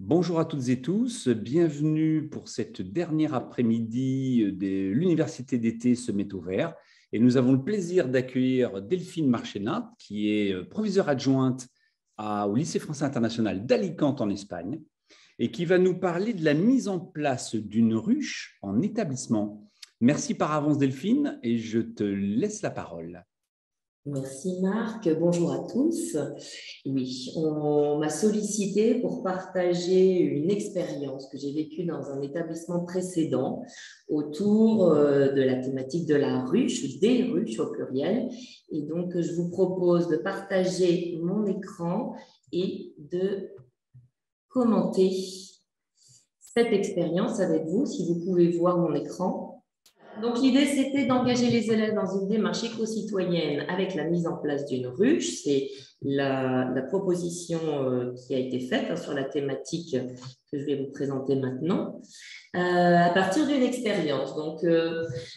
Bonjour à toutes et tous, bienvenue pour cette dernière après-midi de l'Université d'été se met au vert. Et nous avons le plaisir d'accueillir Delphine Marchena, qui est proviseure adjointe au Lycée français international d'Alicante en Espagne, et qui va nous parler de la mise en place d'une ruche en établissement. Merci par avance Delphine, et je te laisse la parole. Merci Marc, bonjour à tous. Oui, on m'a sollicité pour partager une expérience que j'ai vécue dans un établissement précédent autour de la thématique de la ruche, des ruches au pluriel. Et donc, je vous propose de partager mon écran et de commenter cette expérience avec vous, si vous pouvez voir mon écran. Donc, l'idée, c'était d'engager les élèves dans une démarche éco-citoyenne avec la mise en place d'une ruche. C'est la proposition qui a été faite sur la thématique que je vais vous présenter maintenant, à partir d'une expérience. Donc,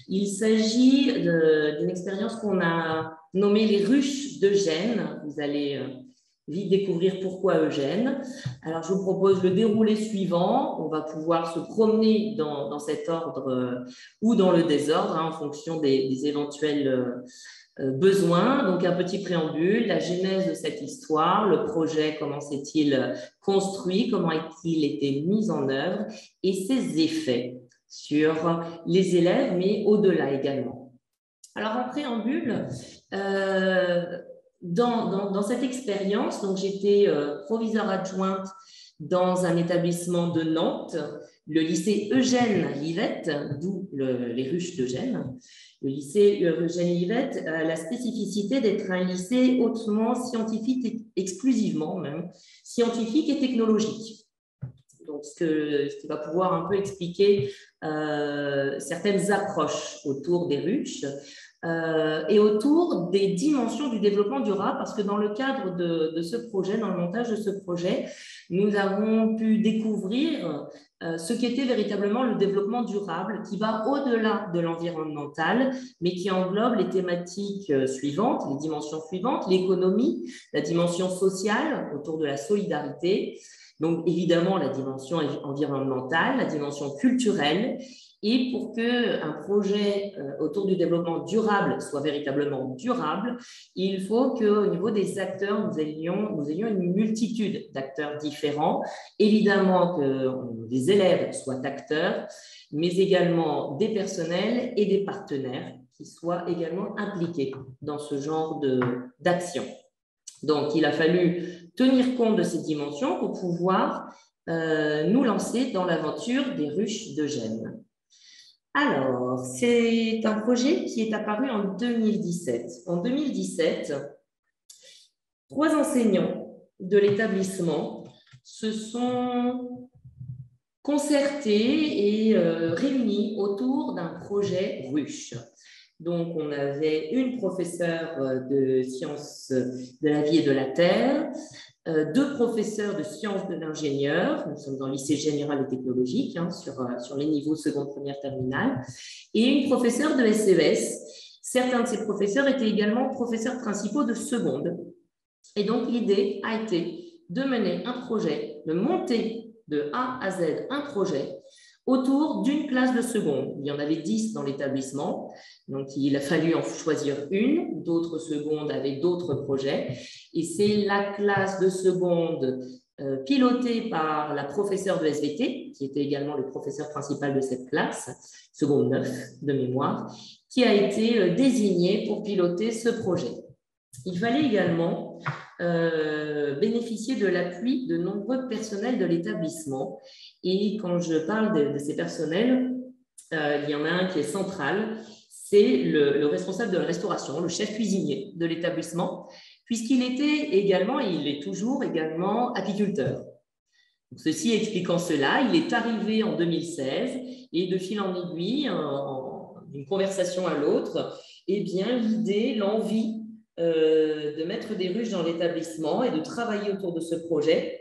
il s'agit d'une expérience qu'on a nommée les ruches d'Eugène. Vous allez vite découvrir pourquoi Eugène. Alors, je vous propose le déroulé suivant. On va pouvoir se promener dans cet ordre ou dans le désordre, en fonction des éventuels besoins. Donc, un petit préambule, la genèse de cette histoire, le projet, comment s'est-il construit, comment a-t-il été mis en œuvre et ses effets sur les élèves, mais au-delà également. Alors, en préambule, dans cette expérience, donc j'étais proviseure adjointe dans un établissement de Nantes, le lycée Eugène Livette, d'où les ruches d'Eugène. Le lycée Eugène Livette a la spécificité d'être un lycée hautement scientifique, exclusivement même, scientifique et technologique. Donc, ce qui va pouvoir un peu expliquer certaines approches autour des ruches. Et autour des dimensions du développement durable, parce que dans le cadre de ce projet, dans le montage de ce projet, nous avons pu découvrir ce qu'était véritablement le développement durable, qui va au-delà de l'environnemental, mais qui englobe les thématiques suivantes, les dimensions suivantes, l'économie, la dimension sociale autour de la solidarité, donc évidemment la dimension environnementale, la dimension culturelle. Et pour qu'un projet autour du développement durable soit véritablement durable, il faut qu'au niveau des acteurs, nous ayons une multitude d'acteurs différents. Évidemment que les élèves soient acteurs, mais également des personnels et des partenaires qui soient également impliqués dans ce genre d'action. Donc, il a fallu tenir compte de ces dimensions pour pouvoir nous lancer dans l'aventure des ruches d'Eugène. Alors, c'est un projet qui est apparu en 2017. En 2017, 3 enseignants de l'établissement se sont concertés et réunis autour d'un projet ruche. Donc, on avait une professeure de sciences de la vie et de la terre, 2 professeurs de sciences de l'ingénieur, nous sommes dans le lycée général et technologique, sur les niveaux seconde, première, terminale, et une professeure de SES. Certains de ces professeurs étaient également professeurs principaux de seconde. Et donc, l'idée a été de mener un projet, de monter de A à Z un projet autour d'une classe de seconde. Il y en avait 10 dans l'établissement, donc il a fallu en choisir une. D'autres secondes avaient d'autres projets. Et c'est la classe de seconde pilotée par la professeure de SVT, qui était également le professeur principal de cette classe, seconde 9 de mémoire, qui a été désignée pour piloter ce projet. Il fallait également bénéficier de l'appui de nombreux personnels de l'établissement. Et quand je parle de ces personnels, il y en a un qui est central, c'est le responsable de la restauration, le chef cuisinier de l'établissement, puisqu'il était également, et il est toujours également, apiculteur. Donc, ceci expliquant cela, il est arrivé en 2016 et de fil en aiguille, d'une conversation à l'autre, eh bien, l'idée, l'envie de mettre des ruches dans l'établissement et de travailler autour de ce projet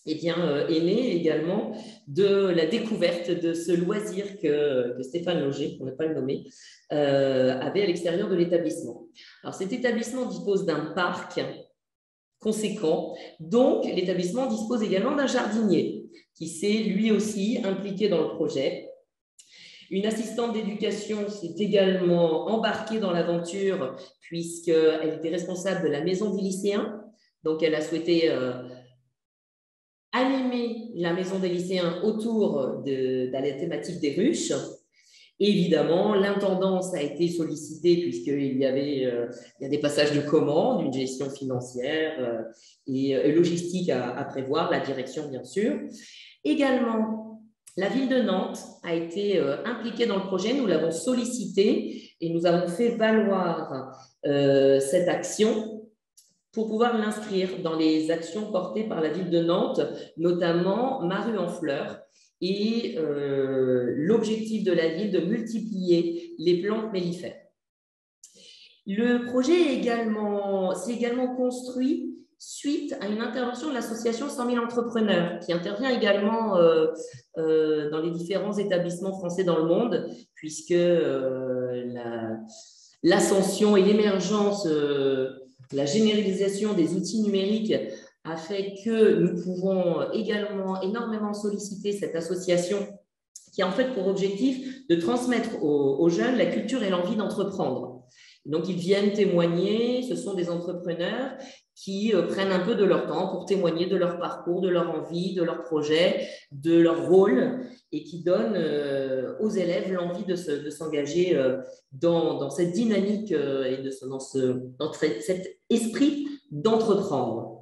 eh bien, est né également de la découverte de ce loisir que Stéphane Loger, pour ne pas le nommer, avait à l'extérieur de l'établissement. Alors, cet établissement dispose d'un parc conséquent. Donc, l'établissement dispose également d'un jardinier qui s'est lui aussi impliqué dans le projet. Une assistante d'éducation s'est également embarquée dans l'aventure puisqu'elle était responsable de la maison des lycéens. Donc, elle a souhaité animer la maison des lycéens autour de la thématique des ruches. Évidemment, l'intendance a été sollicitée puisqu'il y a des passages de commandes, une gestion financière et logistique à prévoir, la direction bien sûr. Également, la ville de Nantes a été impliquée dans le projet, nous l'avons sollicité et nous avons fait valoir cette action pour pouvoir l'inscrire dans les actions portées par la ville de Nantes, notamment Ma rue en fleurs, et l'objectif de la ville de multiplier les plantes mellifères. Le projet s'est également construit suite à une intervention de l'association 100 000 entrepreneurs, qui intervient également dans les différents établissements français dans le monde, puisque l'ascension et l'émergence, la généralisation des outils numériques a fait que nous pouvons également énormément solliciter cette association qui a en fait pour objectif de transmettre aux jeunes la culture et l'envie d'entreprendre. Donc, ils viennent témoigner, ce sont des entrepreneurs qui prennent un peu de leur temps pour témoigner de leur parcours, de leur envie, de leur projet, de leur rôle et qui donnent aux élèves l'envie de s'engager dans cette dynamique et dans cet esprit d'entreprendre.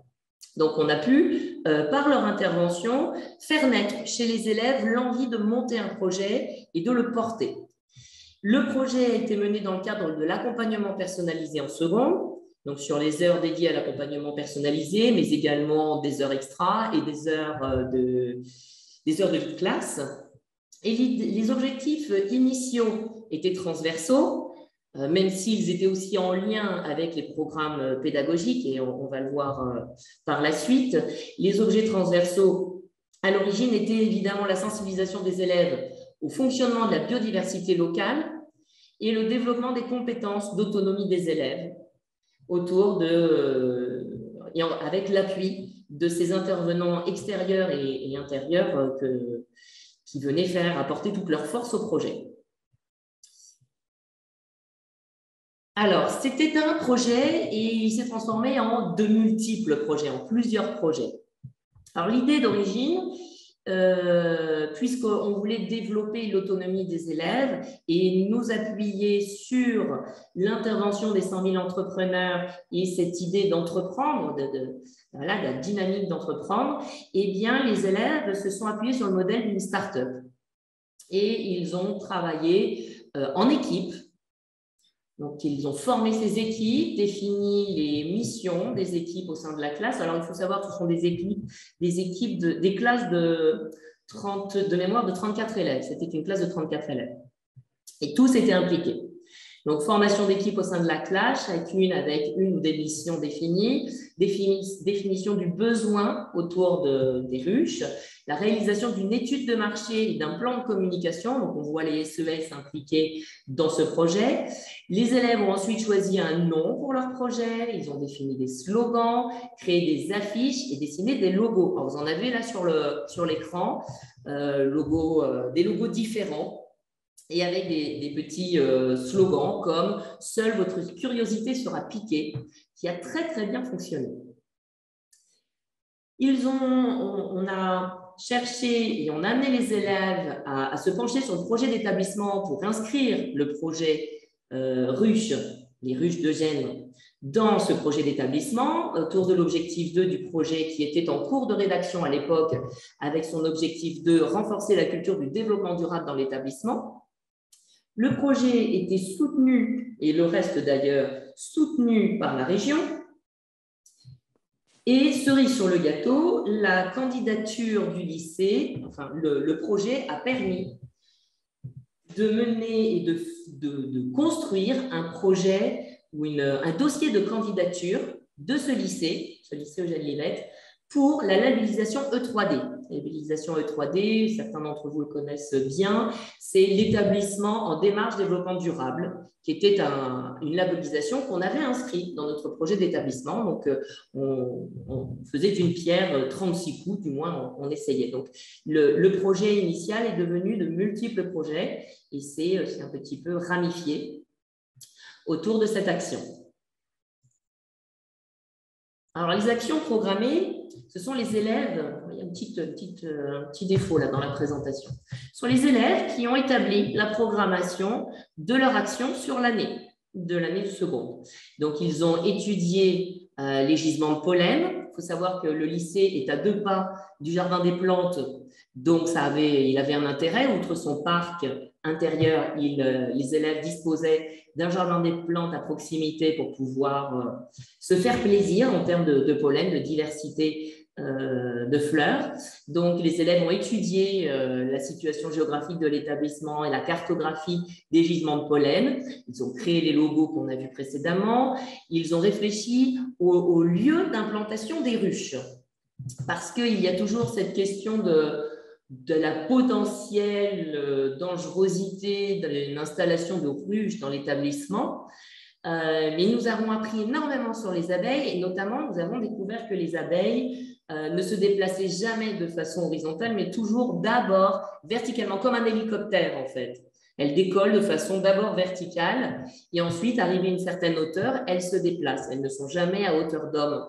Donc, on a pu, par leur intervention, faire naître chez les élèves l'envie de monter un projet et de le porter. Le projet a été mené dans le cadre de l'accompagnement personnalisé en seconde, donc sur les heures dédiées à l'accompagnement personnalisé, mais également des heures extra et des heures de classe. Et les objectifs initiaux étaient transversaux, même s'ils étaient aussi en lien avec les programmes pédagogiques, et on va le voir par la suite. Les objets transversaux, à l'origine, étaient évidemment la sensibilisation des élèves au fonctionnement de la biodiversité locale et le développement des compétences d'autonomie des élèves avec l'appui de ces intervenants extérieurs et intérieurs qui venaient apporter toute leur force au projet. Alors, c'était un projet et il s'est transformé en de multiples projets, en plusieurs projets. Alors, l'idée d'origine, puisqu'on voulait développer l'autonomie des élèves et nous appuyer sur l'intervention des 100 000 entrepreneurs et cette idée d'entreprendre, de la dynamique d'entreprendre, eh bien, les élèves se sont appuyés sur le modèle d'une start-up et ils ont travaillé en équipe. Donc, ils ont formé ces équipes, défini les missions des équipes au sein de la classe. Alors, il faut savoir que ce sont des classes de mémoire de 34 élèves. C'était une classe de 34 élèves. Et tous étaient impliqués. Donc, formation d'équipe au sein de la classe, avec une ou des missions définies, définition du besoin autour des ruches, la réalisation d'une étude de marché et d'un plan de communication. Donc, on voit les SES impliqués dans ce projet. Les élèves ont ensuite choisi un nom pour leur projet. Ils ont défini des slogans, créé des affiches et dessiné des logos. Alors, vous en avez là sur l'écran, des logos différents et avec des petits slogans comme « Seule votre curiosité sera piquée », qui a très, très bien fonctionné. On a cherché et on a amené les élèves à se pencher sur le projet d'établissement pour inscrire le projet les ruches d'Eugène, dans ce projet d'établissement, autour de l'objectif 2 du projet qui était en cours de rédaction à l'époque, avec son objectif 2, renforcer la culture du développement durable dans l'établissement. Le projet était soutenu, et le reste d'ailleurs, soutenu par la région. Et cerise sur le gâteau, la candidature du lycée, enfin le projet a permis de mener et de construire un projet ou un dossier de candidature de ce lycée Eugène Livette, pour la labellisation E3D. La labellisation E3D, certains d'entre vous le connaissent bien, c'est l'établissement en démarche développement durable, qui était une labellisation qu'on avait inscrite dans notre projet d'établissement. Donc, on faisait d'une pierre 36 coups, du moins on essayait. Donc, le projet initial est devenu de multiples projets et c'est un petit peu ramifié autour de cette action. Alors, les actions programmées, ce sont les élèves, il y a un petit défaut là dans la présentation, ce sont les élèves qui ont établi la programmation de leur action sur l'année de seconde. Donc, ils ont étudié les gisements de pollen. Il faut savoir que le lycée est à 2 pas du jardin des plantes, donc il avait un intérêt. Outre son parc intérieur, les élèves disposaient d'un jardin des plantes à proximité pour pouvoir se faire plaisir en termes de pollen, de diversité de fleurs. Donc, les élèves ont étudié la situation géographique de l'établissement et la cartographie des gisements de pollen. Ils ont créé les logos qu'on a vus précédemment. Ils ont réfléchi au lieu d'implantation des ruches. Parce qu'il y a toujours cette question de la potentielle dangerosité d'une installation de ruches dans l'établissement. Mais nous avons appris énormément sur les abeilles et notamment, nous avons découvert que les abeilles ne se déplaçaient jamais de façon horizontale, mais toujours d'abord verticalement, comme un hélicoptère en fait. Elles décollent de façon d'abord verticale et ensuite, arrivée à une certaine hauteur, elles se déplacent. Elles ne sont jamais à hauteur d'homme.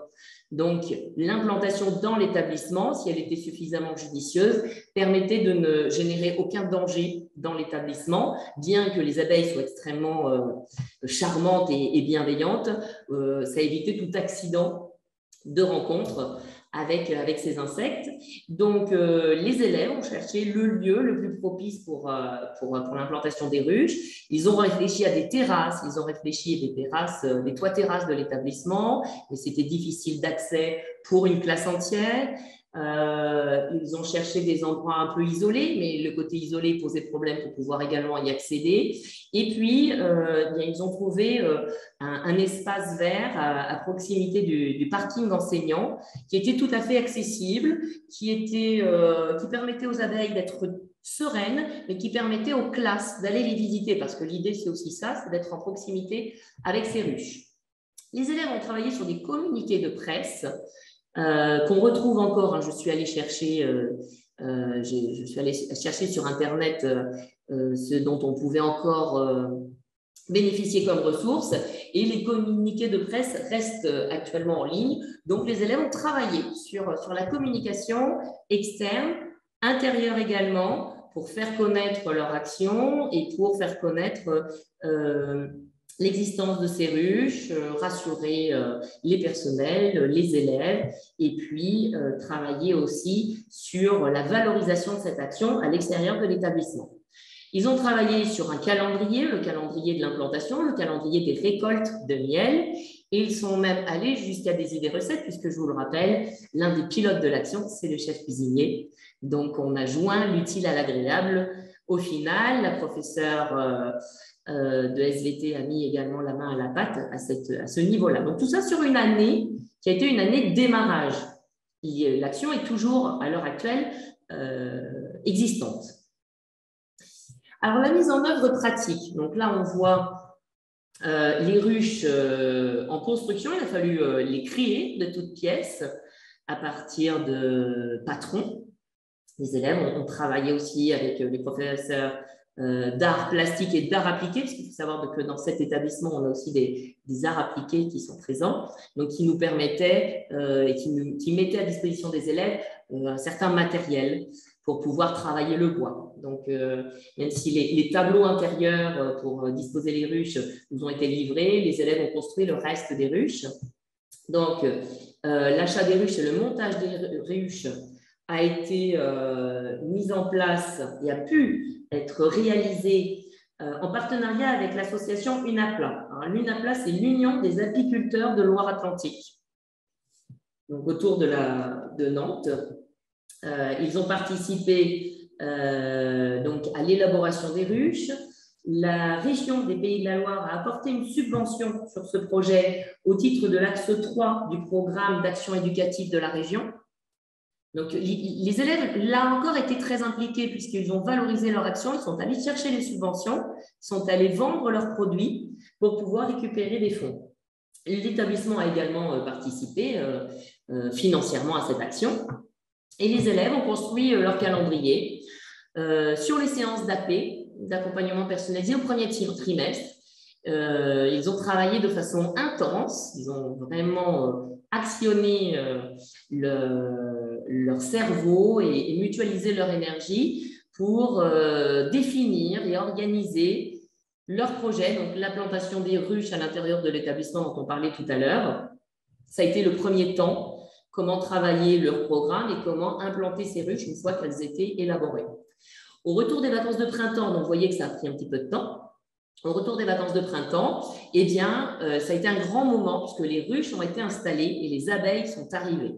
Donc, l'implantation dans l'établissement, si elle était suffisamment judicieuse, permettait de ne générer aucun danger dans l'établissement, bien que les abeilles soient extrêmement charmantes et bienveillantes, ça évitait tout accident de rencontre avec ces insectes. Donc, les élèves ont cherché le lieu le plus propice pour l'implantation des ruches. Ils ont réfléchi à des terrasses, ils ont réfléchi à des toits terrasses de l'établissement, mais c'était difficile d'accès pour une classe entière. Ils ont cherché des endroits un peu isolés, mais le côté isolé posait problème pour pouvoir également y accéder. Et puis, ils ont trouvé un espace vert à proximité du parking enseignant qui était tout à fait accessible, qui permettait aux abeilles d'être sereines, mais qui permettait aux classes d'aller les visiter, parce que l'idée, c'est aussi ça, c'est d'être en proximité avec ces ruches. Les élèves ont travaillé sur des communiqués de presse qu'on retrouve encore, hein, je suis allée chercher sur Internet ce dont on pouvait encore bénéficier comme ressources, et les communiqués de presse restent actuellement en ligne. Donc, les élèves ont travaillé sur la communication externe, intérieure également, pour faire connaître leur action et pour faire connaître l'existence de ces ruches, rassurer les personnels, les élèves, et puis travailler aussi sur la valorisation de cette action à l'extérieur de l'établissement. Ils ont travaillé sur un calendrier, le calendrier de l'implantation, le calendrier des récoltes de miel, et ils sont même allés jusqu'à des idées recettes, puisque je vous le rappelle, l'un des pilotes de l'action, c'est le chef cuisinier. Donc, on a joint l'utile à l'agréable. Au final, la professeure de SVT a mis également la main à la pâte à ce niveau-là. Donc, tout ça sur une année qui a été une année de démarrage. L'action est toujours, à l'heure actuelle, existante. Alors, la mise en œuvre pratique. Donc là, on voit les ruches en construction. Il a fallu les créer de toutes pièces à partir de patrons. Les élèves ont travaillé aussi avec les professeurs d'art plastique et d'art appliqué, parce qu'il faut savoir que dans cet établissement, on a aussi des arts appliqués qui sont présents, donc qui nous permettaient et qui mettaient à disposition des élèves un certain matériel pour pouvoir travailler le bois. Donc, même si les tableaux intérieurs pour disposer les ruches nous ont été livrés, les élèves ont construit le reste des ruches. Donc, l'achat des ruches et le montage des ruches a été mis en place et a pu être réalisé en partenariat avec l'association UNAPLA. L'UNAPLA, c'est l'Union des apiculteurs de Loire-Atlantique. Donc, autour de Nantes. Ils ont participé donc à l'élaboration des ruches. La région des Pays de la Loire a apporté une subvention sur ce projet au titre de l'axe 3 du programme d'action éducative de la région. Donc, les élèves, là encore, étaient très impliqués puisqu'ils ont valorisé leur action, ils sont allés chercher les subventions, ils sont allés vendre leurs produits pour pouvoir récupérer des fonds. L'établissement a également participé financièrement à cette action et les élèves ont construit leur calendrier sur les séances d'AP, d'accompagnement personnalisé au premier trimestre. Ils ont travaillé de façon intense, ils ont vraiment actionné leur cerveau et mutualisé leur énergie pour définir et organiser leur projet, donc l'implantation des ruches à l'intérieur de l'établissement dont on parlait tout à l'heure. Ça a été le premier temps, comment travailler leur programme et comment implanter ces ruches une fois qu'elles étaient élaborées. Au retour des vacances de printemps, donc vous voyez que ça a pris un petit peu de temps. Au retour des vacances de printemps, eh bien, ça a été un grand moment puisque les ruches ont été installées et les abeilles sont arrivées.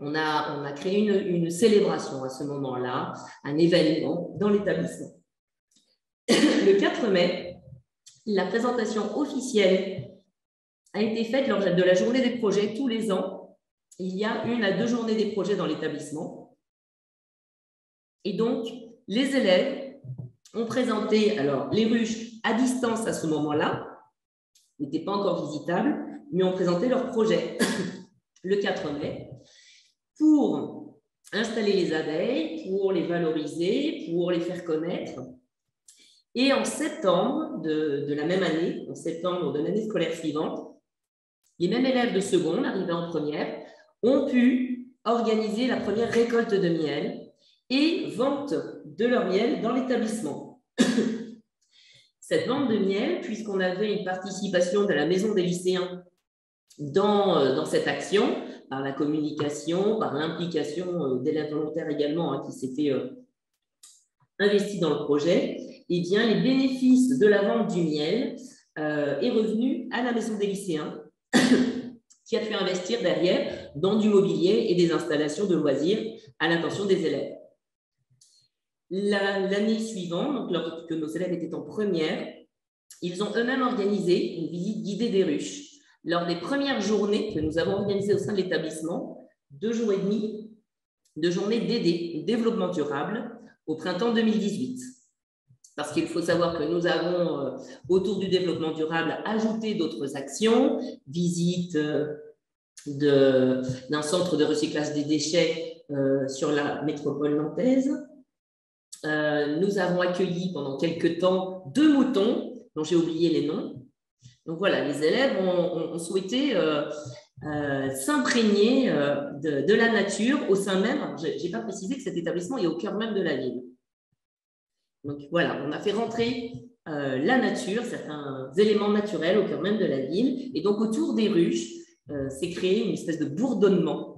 On a créé une célébration à ce moment-là, un événement dans l'établissement. Le 4 mai, la présentation officielle a été faite lors de la journée des projets. Tous les ans, il y a 1 à 2 journées des projets dans l'établissement. Et donc, les élèves ont présenté les ruches à distance à ce moment-là, n'étaient pas encore visitables, mais ont présenté leur projet le 4 mai pour installer les abeilles, pour les valoriser, pour les faire connaître. Et en septembre de la même année, en septembre de l'année scolaire suivante, les mêmes élèves de seconde, arrivés en première, ont pu organiser la première récolte de miel et vente de leur miel dans l'établissement. Cette vente de miel, puisqu'on avait une participation de la Maison des lycéens dans cette action, par la communication, par l'implication d'élèves volontaires également qui s'étaient investis dans le projet, eh bien, les bénéfices de la vente du miel est revenu à la Maison des lycéens qui a pu investir derrière dans du mobilier et des installations de loisirs à l'intention des élèves. L'année suivante, donc lorsque nos élèves étaient en première, ils ont eux-mêmes organisé une visite guidée des ruches. Lors des premières journées que nous avons organisées au sein de l'établissement, 2 jours et demi de journées DD, développement durable, au printemps 2018. Parce qu'il faut savoir que nous avons, autour du développement durable, ajouté d'autres actions, visite d'un centre de recyclage des déchets sur la métropole nantaise. Nous avons accueilli pendant quelques temps 2 moutons, dont j'ai oublié les noms. Donc voilà, les élèves ont souhaité s'imprégner de la nature au sein même. Je n'ai pas précisé que cet établissement est au cœur même de la ville. Donc voilà, on a fait rentrer la nature, certains éléments naturels au cœur même de la ville. Et donc autour des ruches, s'est créé une espèce de bourdonnement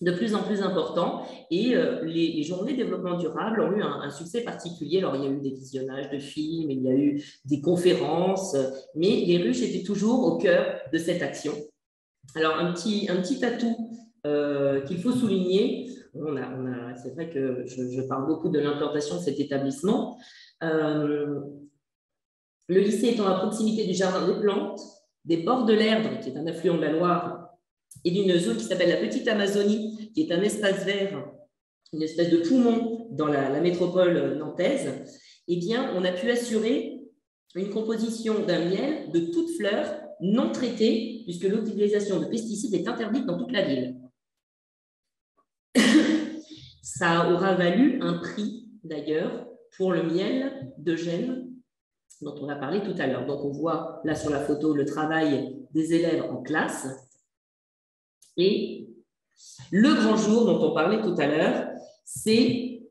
de plus en plus important. Et les journées développement durable ont eu un succès particulier. Alors il y a eu des visionnages de films, il y a eu des conférences, mais les ruches étaient toujours au cœur de cette action. Alors un petit atout qu'il faut souligner, c'est vrai que je parle beaucoup de l'implantation de cet établissement. Le lycée étant à proximité du jardin des plantes, des bords de l'Erdre, qui est un affluent de la Loire, et d'une zone qui s'appelle la Petite Amazonie, qui est un espace vert, une espèce de poumon dans la métropole nantaise, eh bien, on a pu assurer une composition d'un miel de toutes fleurs non traitées, puisque l'utilisation de pesticides est interdite dans toute la ville. Ça aura valu un prix, d'ailleurs, pour le miel de Gênes, dont on a parlé tout à l'heure. Donc, on voit là sur la photo le travail des élèves en classe. Et le grand jour dont on parlait tout à l'heure, c'est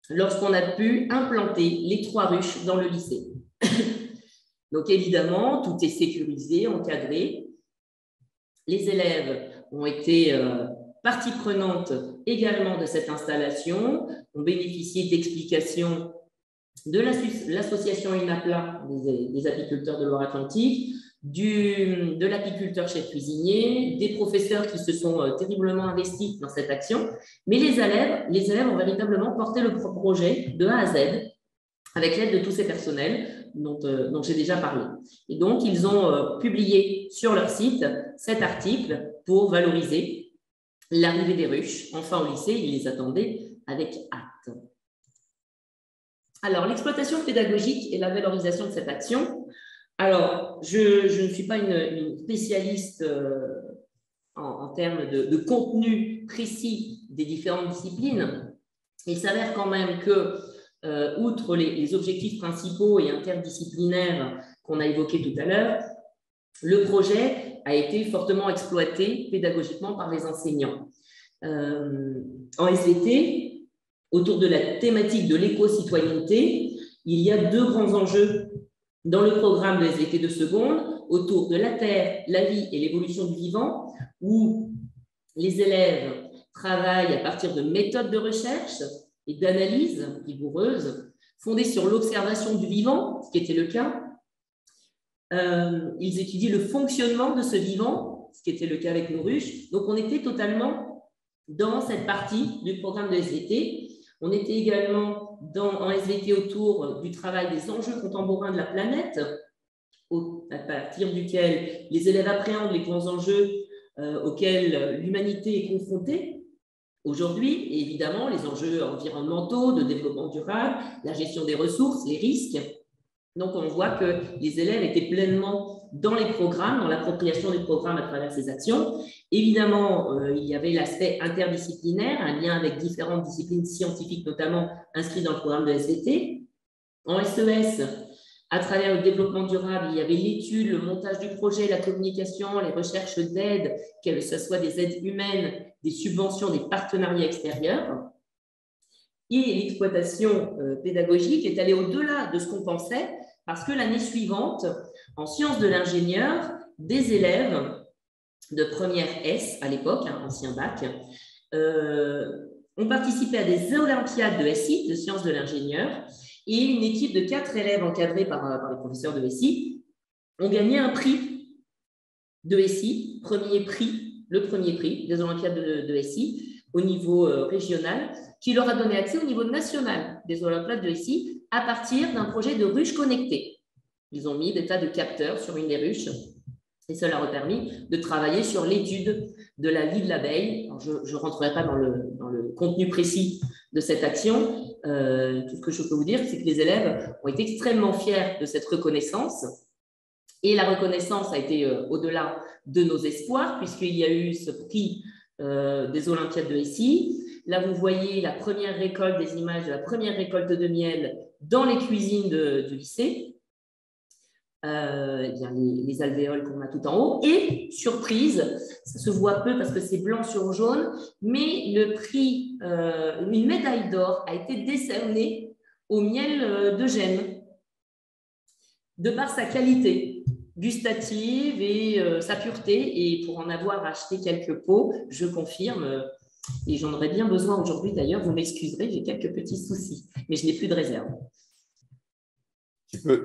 lorsqu'on a pu implanter les 3 ruches dans le lycée. Donc, évidemment, tout est sécurisé, encadré. Les élèves ont été partie prenante également de cette installation, ont bénéficié d'explications de l'association UNAPLA des apiculteurs de Loire-Atlantique, de l'apiculteur chef cuisinier, des professeurs qui se sont terriblement investis dans cette action. Mais les élèves ont véritablement porté le projet de A à Z avec l'aide de tous ces personnels dont j'ai déjà parlé. Et donc, ils ont publié sur leur site cet article pour valoriser l'arrivée des ruches. Enfin, au lycée, ils les attendaient avec hâte. Alors, l'exploitation pédagogique et la valorisation de cette action. Alors, je ne suis pas une spécialiste en termes de contenu précis des différentes disciplines. Il s'avère quand même que, outre les objectifs principaux et interdisciplinaires qu'on a évoqués tout à l'heure, le projet a été fortement exploité pédagogiquement par les enseignants. En SVT, autour de la thématique de l'éco-citoyenneté, il y a deux grands enjeux dans le programme de SVT de seconde, autour de la Terre, la vie et l'évolution du vivant, où les élèves travaillent à partir de méthodes de recherche et d'analyse rigoureuses, fondées sur l'observation du vivant, ce qui était le cas. Ils étudient le fonctionnement de ce vivant, ce qui était le cas avec nos ruches. Donc, on était totalement dans cette partie du programme de SVT. On était également en SVT autour du travail des enjeux contemporains de la planète, à partir duquel les élèves appréhendent les grands enjeux auxquels l'humanité est confrontée aujourd'hui, et évidemment les enjeux environnementaux, de développement durable, la gestion des ressources, les risques. Donc, on voit que les élèves étaient pleinement dans les programmes, dans l'appropriation des programmes à travers ces actions. Évidemment, il y avait l'aspect interdisciplinaire, un lien avec différentes disciplines scientifiques, notamment inscrites dans le programme de SVT. En SES, à travers le développement durable, il y avait l'étude, le montage du projet, la communication, les recherches d'aide, que ce soit des aides humaines, des subventions, des partenariats extérieurs. Et l'exploitation pédagogique est allée au-delà de ce qu'on pensait, parce que l'année suivante, en sciences de l'ingénieur, des élèves de première S à l'époque, ancien bac, ont participé à des olympiades de SI, de sciences de l'ingénieur, et une équipe de 4 élèves encadrés par les professeurs de SI ont gagné un prix de SI, le premier prix des olympiades de SI au niveau régional, qui leur a donné accès au niveau national des olympiades de SI à partir d'un projet de ruche connectée. Ils ont mis des tas de capteurs sur une des ruches et cela leur a permis de travailler sur l'étude de la vie de l'abeille. Je ne rentrerai pas dans le contenu précis de cette action. Tout ce que je peux vous dire, c'est que les élèves ont été extrêmement fiers de cette reconnaissance. Et la reconnaissance a été au-delà de nos espoirs, puisqu'il y a eu ce prix des Olympiades de SI. Là, vous voyez la première récolte, des images de la première récolte de miel dans les cuisines du lycée. Les alvéoles qu'on a tout en haut. Et, surprise, ça se voit peu parce que c'est blanc sur jaune, mais le prix, une médaille d'or a été décernée au miel de Gênes, de par sa qualité gustative et sa pureté. Et pour en avoir acheté quelques pots, je confirme, et j'en aurais bien besoin aujourd'hui d'ailleurs, vous m'excuserez, j'ai quelques petits soucis, mais je n'ai plus de réserve.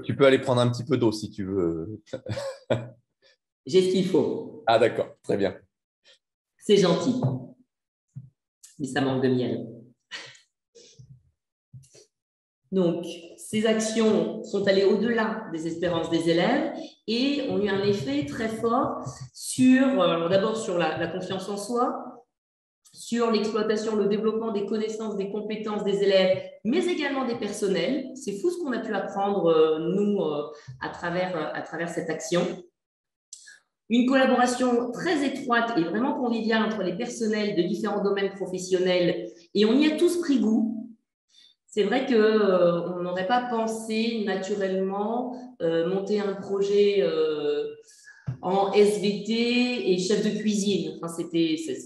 Tu peux aller prendre un petit peu d'eau si tu veux. J'ai ce qu'il faut. Ah d'accord, très bien. C'est gentil, mais ça manque de miel. Donc, ces actions sont allées au-delà des espérances des élèves et ont eu un effet très fort d'abord sur la confiance en soi, sur l'exploitation, le développement des connaissances, des compétences des élèves, mais également des personnels. C'est fou ce qu'on a pu apprendre, nous, à travers cette action. Une collaboration très étroite et vraiment conviviale entre les personnels de différents domaines professionnels, et on y a tous pris goût. C'est vrai qu'on n'aurait pas pensé naturellement monter un projet en SVT et chef de cuisine. Enfin,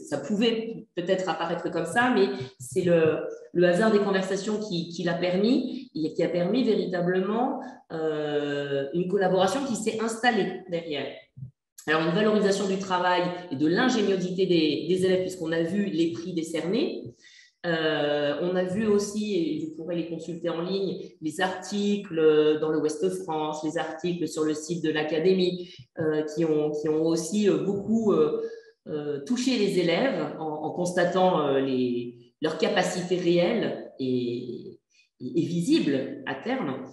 ça pouvait peut-être apparaître comme ça, mais c'est le hasard des conversations qui l'a permis et qui a permis véritablement une collaboration qui s'est installée derrière. Alors, une valorisation du travail et de l'ingéniosité des élèves, puisqu'on a vu les prix décernés. On a vu aussi, et vous pourrez les consulter en ligne, les articles dans le Ouest France, les articles sur le site de l'Académie qui ont aussi beaucoup touché les élèves en constatant leurs capacités réelles et visibles à terme,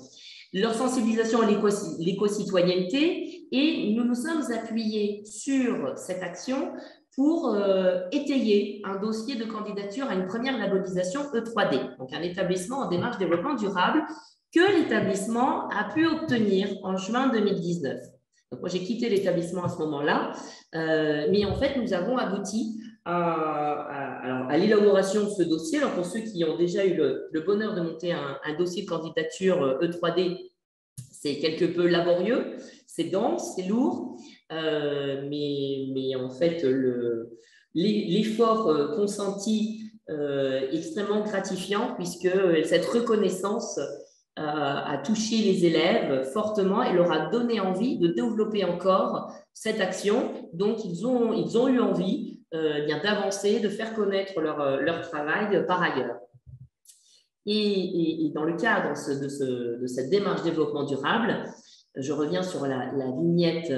leur sensibilisation à l'éco-citoyenneté, et nous nous sommes appuyés sur cette action pour étayer un dossier de candidature à une première labellisation E3D, donc un établissement en démarche développement durable que l'établissement a pu obtenir en juin 2019. Donc, moi, j'ai quitté l'établissement à ce moment-là, mais en fait, nous avons abouti à l'élaboration de ce dossier. Alors, pour ceux qui ont déjà eu le bonheur de monter un dossier de candidature E3D, c'est quelque peu laborieux, c'est dense, c'est lourd, mais en fait, l'effort consenti est extrêmement gratifiant puisque cette reconnaissance a touché les élèves fortement et leur a donné envie de développer encore cette action. Donc, ils ont eu envie d'avancer, de faire connaître leur travail par ailleurs. Et dans le cadre de cette démarche développement durable, je reviens sur la vignette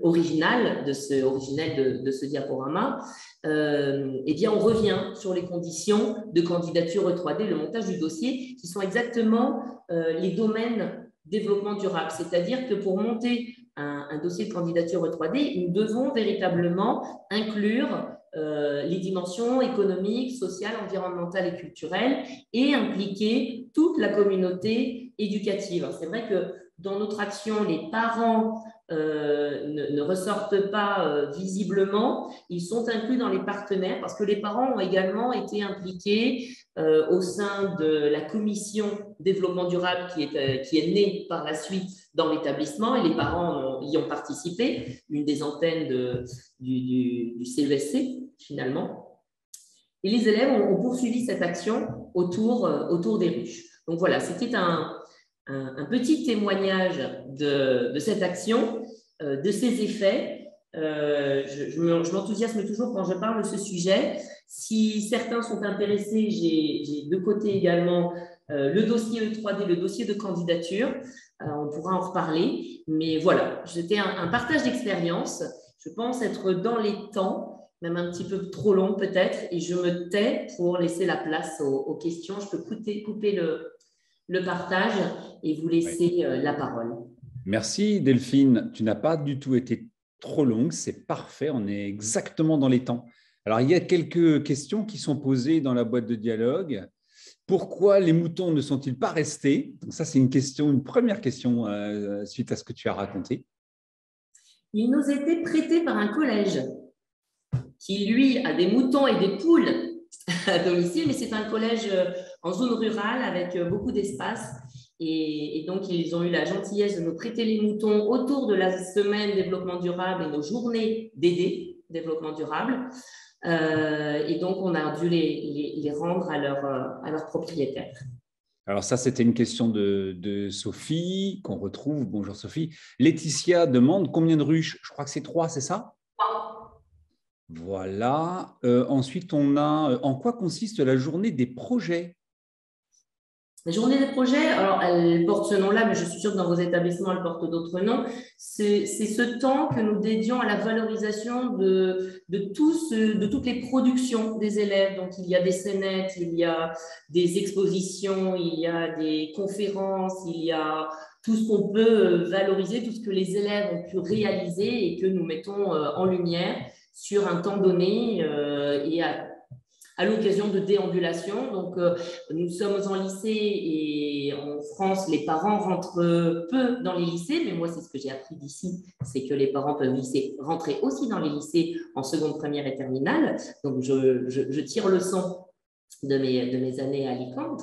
originale de ce diaporama. Eh bien, on revient sur les conditions de candidature E3D, le montage du dossier, qui sont exactement les domaines développement durable. C'est-à-dire que pour monter un dossier de candidature E3D, nous devons véritablement inclure les dimensions économiques, sociales, environnementales et culturelles et impliquer toute la communauté éducative. C'est vrai que dans notre action, les parents ne ressortent pas visiblement, ils sont inclus dans les partenaires parce que les parents ont également été impliqués au sein de la commission développement durable qui est née par la suite dans l'établissement et les parents y ont participé, une des antennes du CESC finalement. Et les élèves ont poursuivi cette action autour des ruches. Donc voilà, c'était un petit témoignage de cette action, de ses effets. Je m'enthousiasme toujours quand je parle de ce sujet. Si certains sont intéressés, j'ai de côté également le dossier E3D, le dossier de candidature. On pourra en reparler. Mais voilà, c'était un partage d'expérience. Je pense être dans les temps, même un petit peu trop long peut-être, et je me tais pour laisser la place aux questions. Je peux couper le partage et vous laisser la parole. Merci Delphine, tu n'as pas du tout été trop longue, c'est parfait, on est exactement dans les temps. Alors il y a quelques questions qui sont posées dans la boîte de dialogue. Pourquoi les moutons ne sont-ils pas restés? Donc ça c'est une première question suite à ce que tu as raconté. Ils nous étaient prêtés par un collège qui lui a des moutons et des poules à domicile, mais c'est un collège en zone rurale avec beaucoup d'espace. Et donc, ils ont eu la gentillesse de nous prêter les moutons autour de la semaine développement durable et nos journées DD, développement durable. Et donc, on a dû les rendre à leur propriétaire. Alors ça, c'était une question de Sophie qu'on retrouve. Bonjour Sophie. Laetitia demande combien de ruches? Je crois que c'est 3, c'est ça? 3. Voilà. Ensuite, on a en quoi consiste la journée des projets? La journée des projets, alors elle porte ce nom-là, mais je suis sûre que dans vos établissements, elle porte d'autres noms. C'est ce temps que nous dédions à la valorisation de toutes les productions des élèves. Donc, il y a des scénettes, il y a des expositions, il y a des conférences, il y a tout ce qu'on peut valoriser, tout ce que les élèves ont pu réaliser et que nous mettons en lumière sur un temps donné et à l'occasion de déambulation. Donc, nous sommes en lycée et en France, les parents rentrent peu dans les lycées, mais moi, c'est ce que j'ai appris d'ici, c'est que les parents peuvent rentrer aussi dans les lycées en seconde, première et terminale. Donc, je tire le son de mes années à Alicante.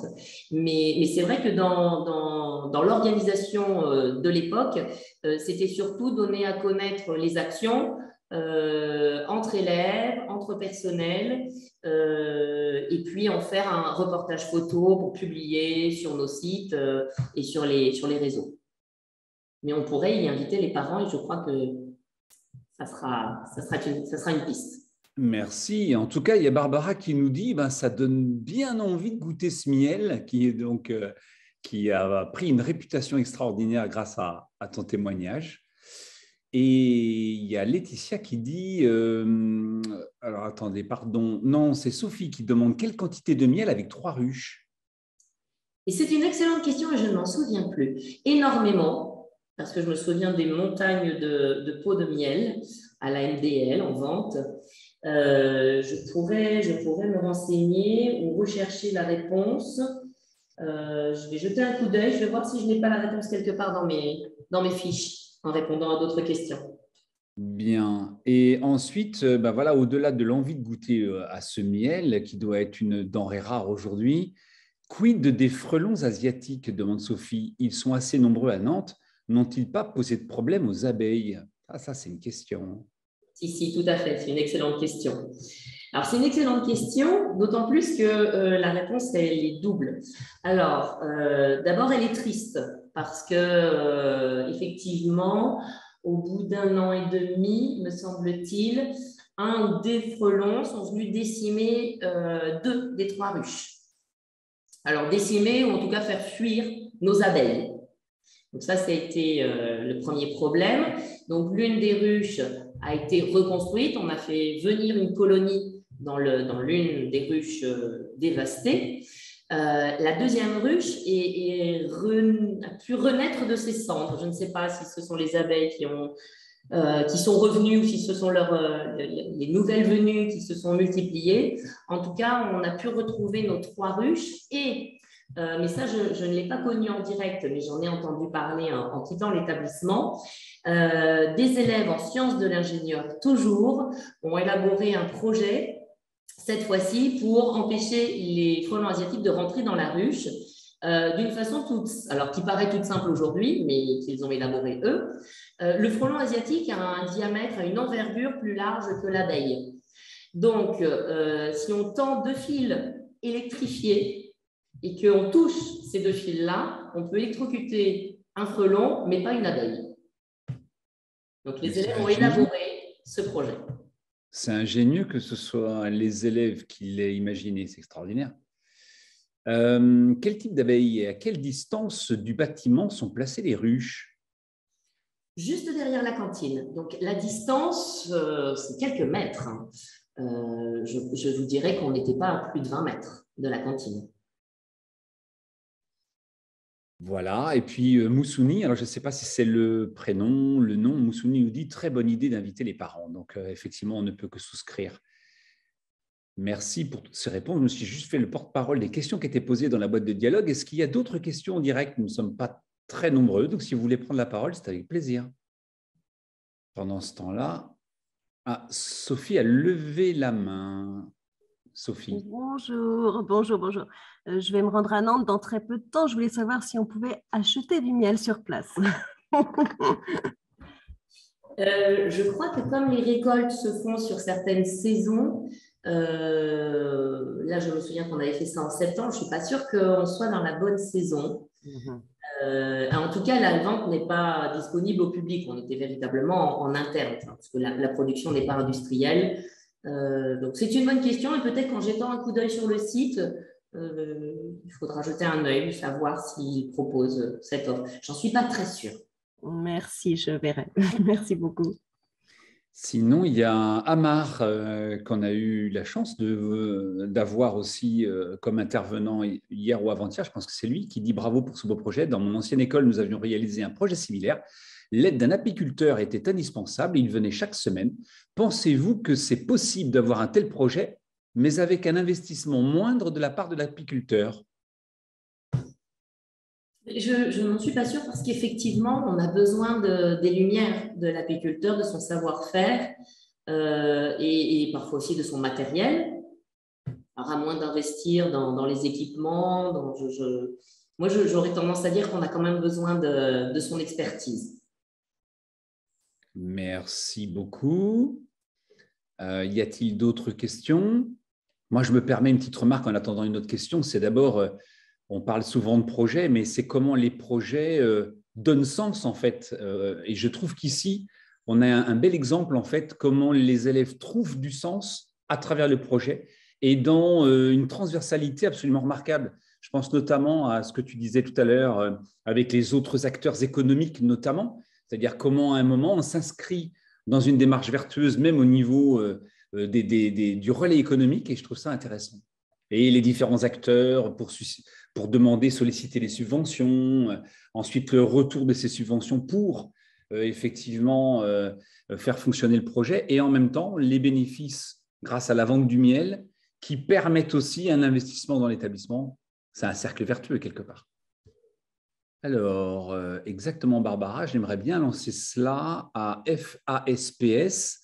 Mais c'est vrai que dans l'organisation de l'époque, c'était surtout donner à connaître les actions entre élèves, entre personnels, et puis en faire un reportage photo pour publier sur nos sites et sur les réseaux. Mais on pourrait y inviter les parents et je crois que ça sera une piste. Merci. En tout cas, il y a Barbara qui nous dit ça donne bien envie de goûter ce miel qui a pris une réputation extraordinaire grâce à ton témoignage. Et il y a Laetitia qui dit, alors attendez, pardon, non, c'est Sophie qui demande quelle quantité de miel avec 3 ruches? Et c'est une excellente question et je ne m'en souviens plus. Énormément, parce que je me souviens des montagnes de pots de miel. à la MDL en vente. Je pourrais me renseigner ou rechercher la réponse. Je vais jeter un coup d'œil, je vais voir si je n'ai pas la réponse quelque part dans mes fiches en répondant à d'autres questions. Bien. Et ensuite, voilà, au-delà de l'envie de goûter à ce miel, qui doit être une denrée rare aujourd'hui, quid des frelons asiatiques, demande Sophie. Ils sont assez nombreux à Nantes. N'ont-ils pas posé de problème aux abeilles? Ah, ça, c'est une question. Si, tout à fait, c'est une excellente question. Alors, c'est une excellente question, d'autant plus que la réponse, elle est double. Alors, d'abord, elle est triste parce que, effectivement, au bout d'un an et demi, me semble-t-il, un ou des frelons sont venus décimer 2 des 3 ruches. Alors, décimer ou en tout cas faire fuir nos abeilles. Donc ça a été le premier problème. Donc, l'une des ruches a été reconstruite. On a fait venir une colonie dans l'une des ruches dévastées. La deuxième ruche a pu renaître de ses cendres. Je ne sais pas si ce sont les abeilles qui sont revenues ou si ce sont les nouvelles venues qui se sont multipliées. En tout cas, on a pu retrouver nos 3 ruches mais ça, je ne l'ai pas connu en direct, mais j'en ai entendu parler en quittant l'établissement. Des élèves en sciences de l'ingénieur, toujours, ont élaboré un projet, cette fois-ci, pour empêcher les frelons asiatiques de rentrer dans la ruche d'une façon qui paraît toute simple aujourd'hui, mais qu'ils ont élaboré eux. Le frelon asiatique a un diamètre, a une envergure plus large que l'abeille. Donc, si on tend 2 fils électrifiés, et qu'on touche ces 2 fils-là, on peut électrocuter un frelon, mais pas une abeille. Donc, les élèves ont élaboré ce projet. C'est ingénieux que ce soit les élèves qui l'aient imaginé, c'est extraordinaire. Quel type d'abeilles et à quelle distance du bâtiment sont placées les ruches? Juste derrière la cantine. Donc, la distance, c'est quelques mètres. Je vous dirais qu'on n'était pas à plus de 20 mètres de la cantine. Voilà, et puis Moussouni, alors je ne sais pas si c'est le prénom, le nom, Moussouni nous dit très bonne idée d'inviter les parents. Donc effectivement, on ne peut que souscrire. Merci pour toutes ces réponses. Je me suis juste fait le porte-parole des questions qui étaient posées dans la boîte de dialogue. Est-ce qu'il y a d'autres questions en direct? Nous ne sommes pas très nombreux, donc si vous voulez prendre la parole, c'est avec plaisir. Pendant ce temps-là, Sophie a levé la main. Sophie. Bonjour. Je vais me rendre à Nantes dans très peu de temps. Je voulais savoir si on pouvait acheter du miel sur place. Je crois que comme les récoltes se font sur certaines saisons, là je me souviens qu'on avait fait ça en septembre, je ne suis pas sûre qu'on soit dans la bonne saison. En tout cas, la vente n'est pas disponible au public. On était véritablement en interne, parce que la production n'est pas industrielle. Donc, c'est une bonne question et peut-être qu'en jetant un coup d'œil sur le site, il faudra jeter un œil, savoir s'ils proposent cette offre. J'en suis pas très sûre. Merci, je verrai. Merci beaucoup. Sinon, il y a Amar qu'on a eu la chance d'avoir aussi comme intervenant hier ou avant-hier. Je pense que c'est lui qui dit bravo pour ce beau projet. Dans mon ancienne école, nous avions réalisé un projet similaire. L'aide d'un apiculteur était indispensable. Il venait chaque semaine. Pensez-vous que c'est possible d'avoir un tel projet, mais avec un investissement moindre de la part de l'apiculteur? Je n'en suis pas sûre parce qu'effectivement, on a besoin des lumières de l'apiculteur, de son savoir-faire et parfois aussi de son matériel. Alors, à moins d'investir dans les équipements, moi, j'aurais tendance à dire qu'on a quand même besoin de son expertise. Merci beaucoup. Y a-t-il d'autres questions? Moi, je me permets une petite remarque en attendant une autre question. C'est d'abord, on parle souvent de projets, mais c'est comment les projets donnent sens, en fait. Et je trouve qu'ici, on a un bel exemple, en fait, comment les élèves trouvent du sens à travers le projet et dans une transversalité absolument remarquable. Je pense notamment à ce que tu disais tout à l'heure avec les autres acteurs économiques, notamment. C'est-à-dire comment, à un moment, on s'inscrit dans une démarche vertueuse, même au niveau du relais économique, et je trouve ça intéressant. Et les différents acteurs pour demander, solliciter les subventions, ensuite le retour de ces subventions pour effectivement faire fonctionner le projet et en même temps les bénéfices grâce à la vente du miel qui permettent aussi un investissement dans l'établissement. C'est un cercle vertueux quelque part. Alors, exactement, Barbara, j'aimerais bien lancer cela à FASPS.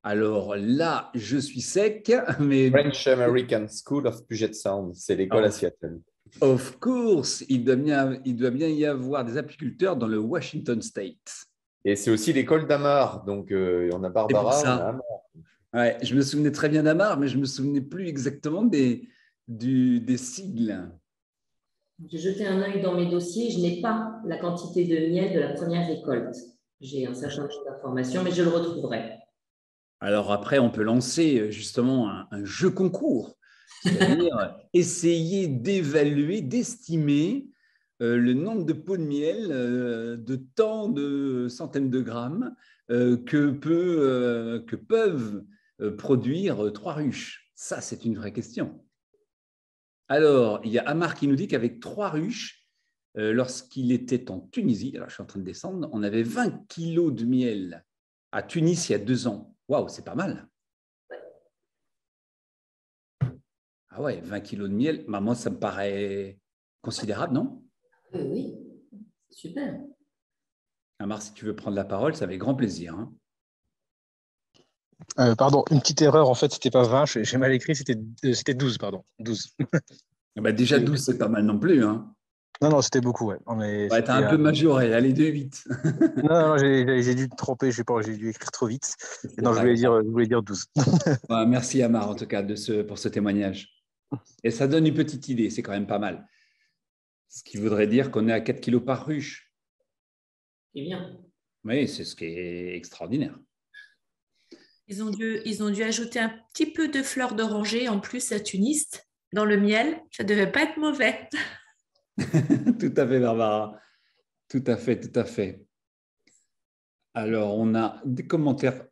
Alors là, je suis sec, mais… French American School of Puget Sound, c'est l'école à Seattle. Of course, il doit bien y avoir des apiculteurs dans le Washington State. Et c'est aussi l'école d'Amar. Donc, on a C'est pour Barbara, on a ça. Amar. Ouais, je me souvenais très bien d'Amar, mais je ne me souvenais plus exactement des sigles. J'ai jeté un œil dans mes dossiers. Je n'ai pas la quantité de miel de la première récolte. J'ai un certain nombre d'informations, mais je le retrouverai. Alors après, on peut lancer justement un jeu concours, c'est-à-dire essayer d'évaluer, d'estimer le nombre de pots de miel de tant de centaines de grammes que peuvent produire 3 ruches. Ça, c'est une vraie question. Alors, il y a Amar qui nous dit qu'avec 3 ruches, lorsqu'il était en Tunisie, alors je suis en train de descendre, on avait 20 kilos de miel à Tunis il y a 2 ans. Waouh, c'est pas mal. Ah ouais, 20 kilos de miel, bah moi, ça me paraît considérable, non? Oui, super. Amar, si tu veux prendre la parole, ça avec grand plaisir. Hein. Pardon, une petite erreur, en fait, c'était pas 20, j'ai mal écrit, c'était 12, pardon. 12. Bah déjà, 12, c'est pas mal non plus. Hein. Non, c'était beaucoup, ouais. Ouais, t'as un peu majoré, allez, 2-8. Non, j'ai dû me tromper, j'ai dû écrire trop vite. Non, je voulais dire 12. Ouais, merci Amar, en tout cas, pour ce témoignage. Et ça donne une petite idée, c'est quand même pas mal. Ce qui voudrait dire qu'on est à 4 kilos par ruche. C'est bien. Oui, c'est ce qui est extraordinaire. Ils ont dû ajouter un petit peu de fleurs d'oranger en plus à Tunis dans le miel. Ça ne devait pas être mauvais. Tout à fait, Barbara. Tout à fait, tout à fait. Alors, on a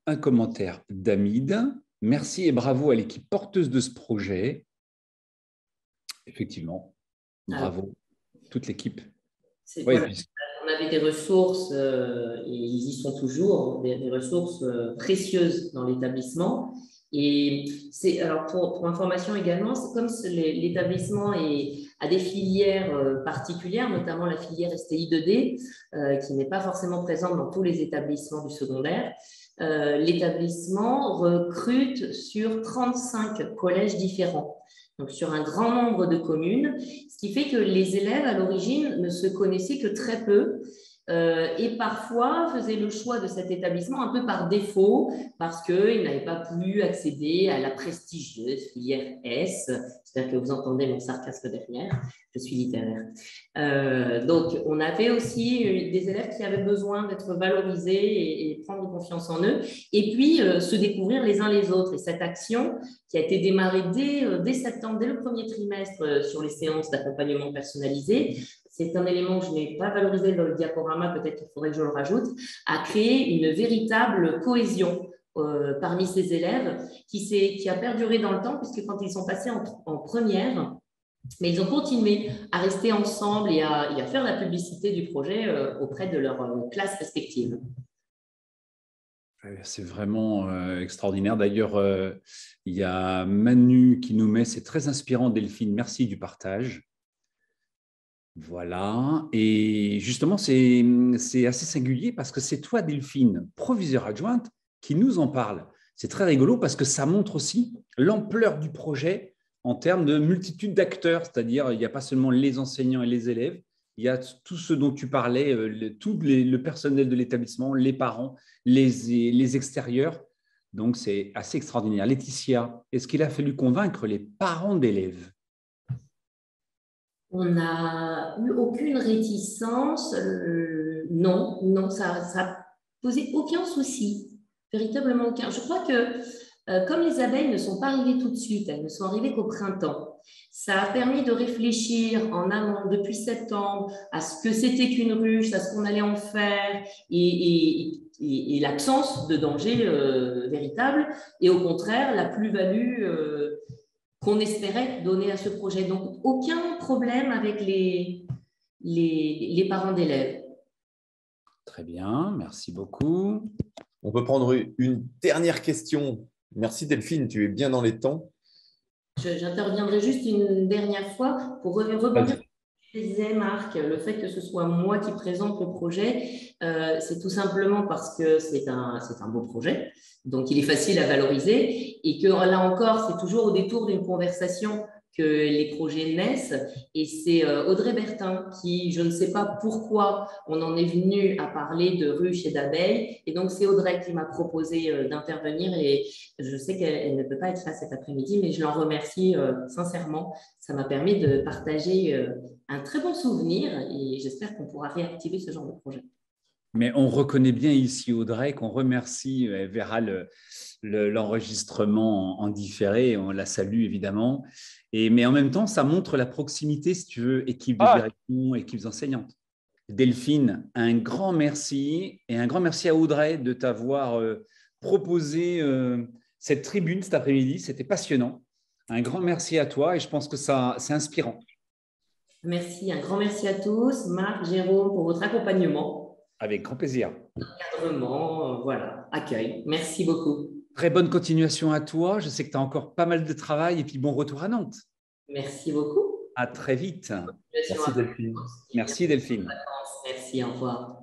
un commentaire d'Amid. Merci et bravo à l'équipe porteuse de ce projet. Effectivement, bravo, toute l'équipe. Ouais, voilà. Puis… On avait des ressources, et ils y sont toujours, des ressources précieuses dans l'établissement. Et c'est, alors pour information également, c'est comme l'établissement a des filières particulières, notamment la filière STI 2D, qui n'est pas forcément présente dans tous les établissements du secondaire. L'établissement recrute sur 35 collèges différents. Donc, sur un grand nombre de communes, ce qui fait que les élèves, à l'origine, ne se connaissaient que très peu et parfois faisaient le choix de cet établissement un peu par défaut parce qu'ils n'avaient pas pu accéder à la prestigieuse filière S. J'espère que vous entendez mon sarcasme derrière, je suis littéraire. Donc, on avait aussi des élèves qui avaient besoin d'être valorisés et prendre confiance en eux et puis se découvrir les uns les autres. Et cette action qui a été démarrée dès septembre, dès le premier trimestre sur les séances d'accompagnement personnalisé, c'est un élément que je n'ai pas valorisé dans le diaporama, peut-être qu'il faudrait que je le rajoute, a créé une véritable cohésion parmi ces élèves qui a perduré dans le temps, puisque quand ils sont passés en première, mais ils ont continué à rester ensemble et à faire la publicité du projet auprès de leurs classes respectives. C'est vraiment extraordinaire. D'ailleurs, il y a Manu qui nous met, c'est très inspirant Delphine, merci du partage. Voilà, et justement, c'est assez singulier parce que c'est toi, Delphine, proviseure adjointe, qui nous en parle. C'est très rigolo parce que ça montre aussi l'ampleur du projet en termes de multitude d'acteurs, c'est-à-dire il n'y a pas seulement les enseignants et les élèves, il y a tout ce dont tu parlais, le personnel de l'établissement, les parents, les extérieurs. Donc, c'est assez extraordinaire. Laetitia, est-ce qu'il a fallu convaincre les parents d'élèves ? On n'a eu aucune réticence, non, ça n'a posé aucun souci, véritablement aucun. Je crois que comme les abeilles ne sont pas arrivées tout de suite, elles ne sont arrivées qu'au printemps, ça a permis de réfléchir en amont depuis septembre à ce que c'était qu'une ruche, à ce qu'on allait en faire et l'absence de danger véritable et au contraire la plus-value qu'on espérait donner à ce projet. Donc, aucun problème avec les parents d'élèves. Très bien, merci beaucoup. On peut prendre une dernière question. Merci Delphine, tu es bien dans les temps. J'interviendrai juste une dernière fois pour rebondir sur ce que disait Marc. Le fait que ce soit moi qui présente le projet, c'est tout simplement parce que c'est un beau projet, donc il est facile à valoriser et que là encore, c'est toujours au détour d'une conversation que les projets naissent. Et c'est Audrey Bertin qui, je ne sais pas pourquoi, on en est venu à parler de ruches et d'abeilles. Et donc, c'est Audrey qui m'a proposé d'intervenir. Et je sais qu'elle ne peut pas être là cet après-midi, mais je l'en remercie sincèrement. Ça m'a permis de partager un très bon souvenir et j'espère qu'on pourra réactiver ce genre de projet. Mais on reconnaît bien ici Audrey, qu'on remercie, elle verra l'enregistrement en différé, on la salue évidemment. Mais en même temps, ça montre la proximité, si tu veux, équipe de direction, équipes enseignantes. Delphine, un grand merci et un grand merci à Audrey de t'avoir proposé cette tribune cet après-midi. C'était passionnant. Un grand merci à toi et je pense que c'est inspirant. Merci, un grand merci à tous. Marc, Jérôme, pour votre accompagnement. Avec grand plaisir. Encadrement, voilà, accueil. Merci beaucoup. Très bonne continuation à toi. Je sais que tu as encore pas mal de travail et puis bon retour à Nantes. Merci beaucoup. À très vite. Merci Delphine. Merci Delphine. Merci, au revoir.